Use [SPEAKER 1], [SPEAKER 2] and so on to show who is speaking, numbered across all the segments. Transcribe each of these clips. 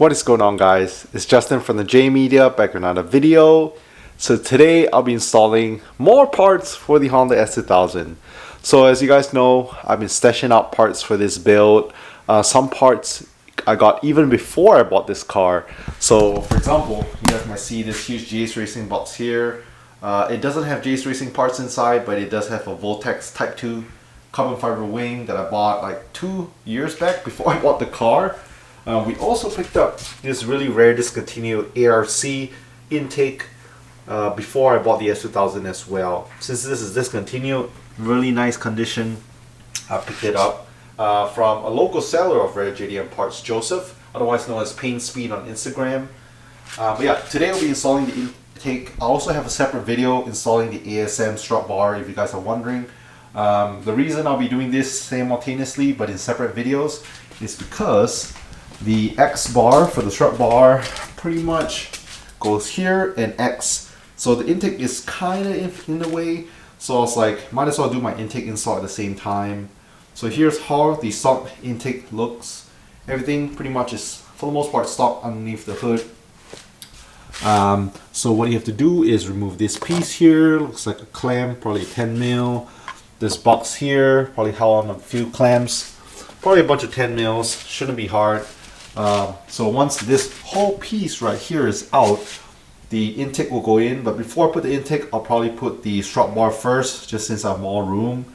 [SPEAKER 1] What is going on, guys? It's Justin from the J Media back with another video. So today I'll be installing more parts for the Honda S2000. So as you guys know, I've been stashing out parts for this build. Some parts I got even before I bought this car. So for example, you guys might see this huge GS Racing box here. It doesn't have GS Racing parts inside, but it does have a Voltex Type 2 carbon fiber wing that I bought like 2 years back before I bought the car. We also picked up this really rare discontinued ARC intake before I bought the S2000 as well. Since this is discontinued, really nice condition, I picked it up from a local seller of rare JDM parts, Joseph, otherwise known as Paint Speed on Instagram. But yeah, today we'll be installing the intake. I also have a separate video installing the ASM strut bar if you guys are wondering. The reason I'll be doing this simultaneously but in separate videos is because the X bar for the strut bar pretty much goes here and X. So the intake is kind of in the way. So I was like, might as well do my intake install at the same time. So here's how the stock intake looks. Everything pretty much is, for the most part, stock underneath the hood. So what you have to do is remove this piece here. Looks like a clamp, probably 10 mil. This box here, probably held on a few clamps. Probably a bunch of 10 mils, shouldn't be hard. So once this whole piece right here is out, the intake will go in. But before I put the intake, I'll probably put the strut bar first, just since I have more room.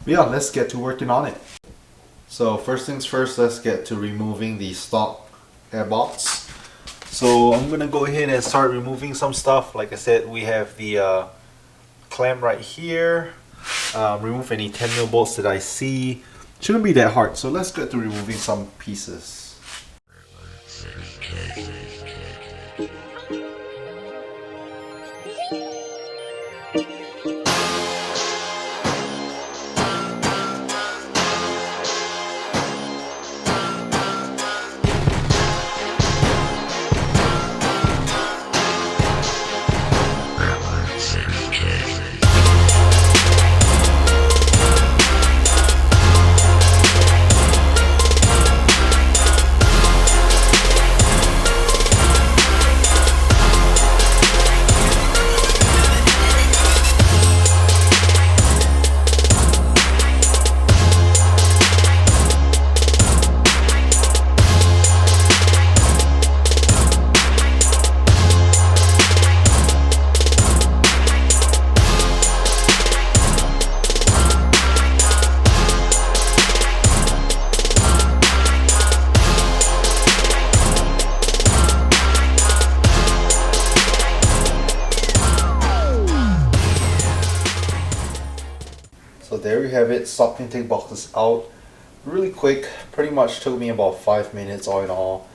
[SPEAKER 1] But yeah, let's get to working on it. So first things first, let's get to removing the stock airbox. So I'm gonna go ahead and start removing some stuff. Like I said, we have the clamp right here. Remove any 10 mil bolts that I see. Shouldn't be that hard. So let's get to removing some pieces. So there you have it, stock intake box is out. Really quick, pretty much took me about 5 minutes all in all.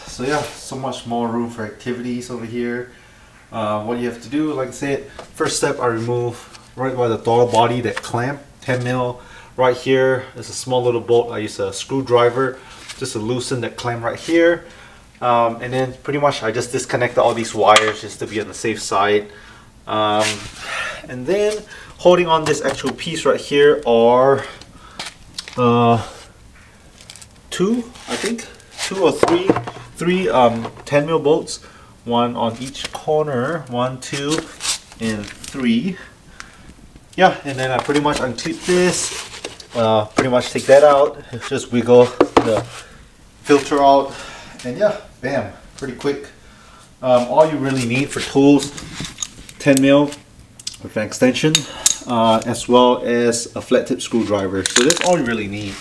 [SPEAKER 1] So yeah, so much more room for activities over here. What you have to do, like I said, first step I remove right by the throttle body, that clamp, 10 mil. Right here, there's a small little bolt. I use a screwdriver just to loosen that clamp right here. And then pretty much I just disconnected all these wires just to be on the safe side. And then holding on this actual piece right here are two or three 10 mil bolts, one on each corner, 1, 2, and 3. Yeah, and then I pretty much unclip this, pretty much take that out, just wiggle the filter out, and yeah, bam, pretty quick. All you really need for tools, 10 mil with an extension, as well as a flat tip screwdriver. So that's all you really need.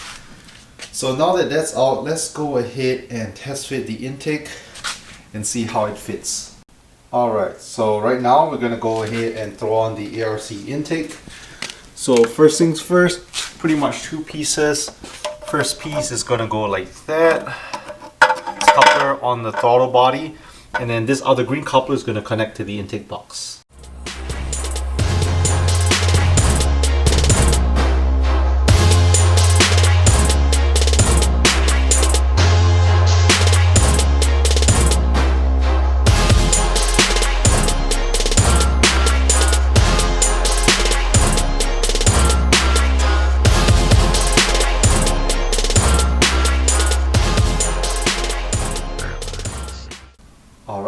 [SPEAKER 1] So now that that's out, let's go ahead and test fit the intake and see how it fits. Alright, so right now we're gonna go ahead and throw on the ARC intake. So first things first, pretty much 2 pieces. First piece is gonna go like that. Coupler on the throttle body, and then this other green coupler is gonna connect to the intake box.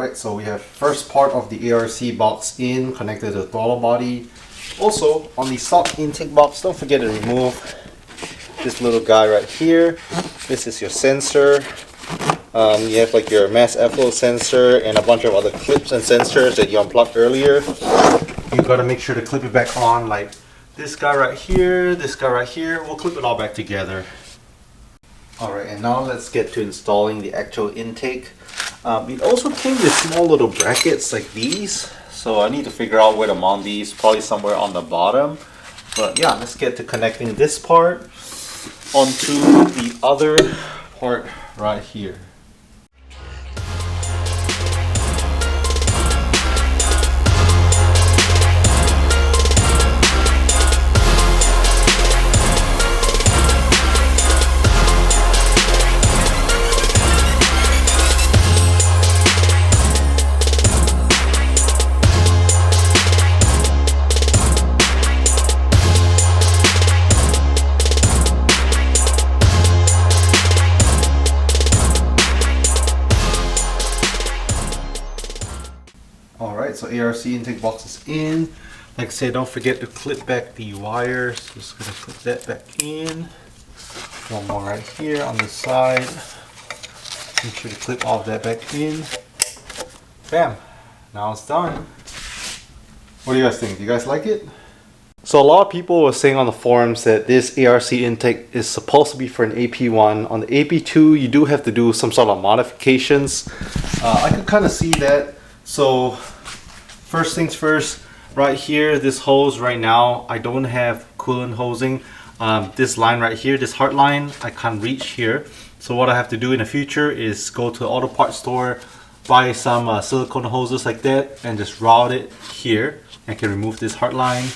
[SPEAKER 1] Alright, so we have first part of the ARC box in, connected to the throttle body. Also, on the stock intake box, don't forget to remove this little guy right here. This is your sensor. You have like your mass airflow sensor and a bunch of other clips and sensors that you unplugged earlier. You've got to make sure to clip it back on, like this guy right here, this guy right here. We'll clip it all back together. Alright, and now let's get to installing the actual intake. It also came with small little brackets like these, so I need to figure out where to mount these, probably somewhere on the bottom. But yeah, let's get to connecting this part onto the other part right here. Alright, so ARC intake box is in. Like I said, don't forget to clip back the wires. Just gonna clip that back in. One more right here on the side. Make sure to clip all of that back in. Bam! Now it's done. What do you guys think? Do you guys like it? So a lot of people were saying on the forums that this ARC intake is supposed to be for an AP1. On the AP2, you do have to do some sort of modifications. I could kind of see that. So first things first, right here, this hose right now, I don't have coolant hosing. This line right here, this hard line, I can't reach here. So what I have to do in the future is go to the auto parts store, buy some silicone hoses like that, and just route it here. I can remove this hard line.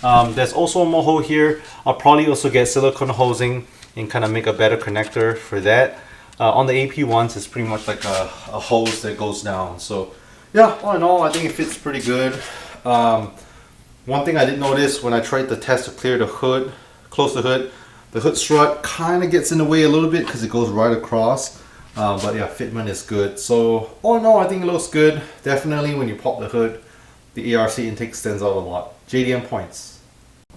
[SPEAKER 1] There's also one more hole here. I'll probably also get silicone hosing and kind of make a better connector for that. On the AP ones, it's pretty much like a hose that goes down. So yeah, all in all, I think it fits pretty good. One thing I did notice when I tried the test to clear the hood, close the hood strut kind of gets in the way a little bit because it goes right across. But yeah, fitment is good. So all in all, I think it looks good. Definitely when you pop the hood, the ARC intake stands out a lot. JDM points.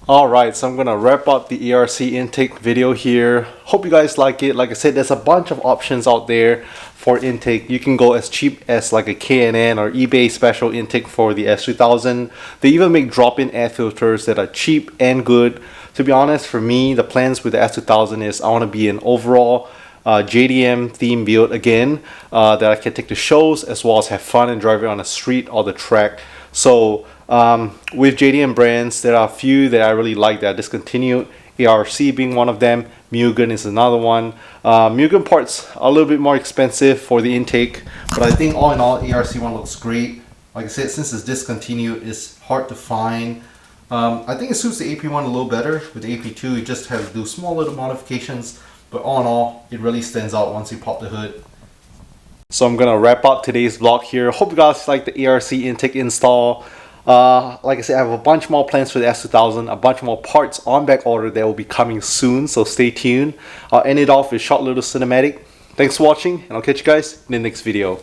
[SPEAKER 1] Alright, so I'm gonna wrap up the ARC intake video here. Hope you guys like it. Like I said, there's a bunch of options out there for intake. You can go as cheap as like a K&N or eBay special intake for the S2000. They even make drop-in air filters that are cheap and good. To be honest, for me, the plans with the S2000 is I want to be an overall JDM theme build again, that I can take to shows as well as have fun and drive it on the street or the track. So with JDM brands, there are a few that I really like that are discontinued. ARC being one of them. Mugen is another one. Mugen parts are a little bit more expensive for the intake, but I think all in all, ARC one looks great. Like I said, since it's discontinued, it's hard to find. I think it suits the AP1 a little better. With the AP2, you just have to do small little modifications, but all in all, it really stands out once you pop the hood. So I'm gonna wrap up today's vlog here. Hope you guys like the ARC intake install. Like I said, I have a bunch more plans for the S2000, a bunch more parts on back order that will be coming soon, so stay tuned. I'll end it off with a short little cinematic. Thanks for watching, and I'll catch you guys in the next video.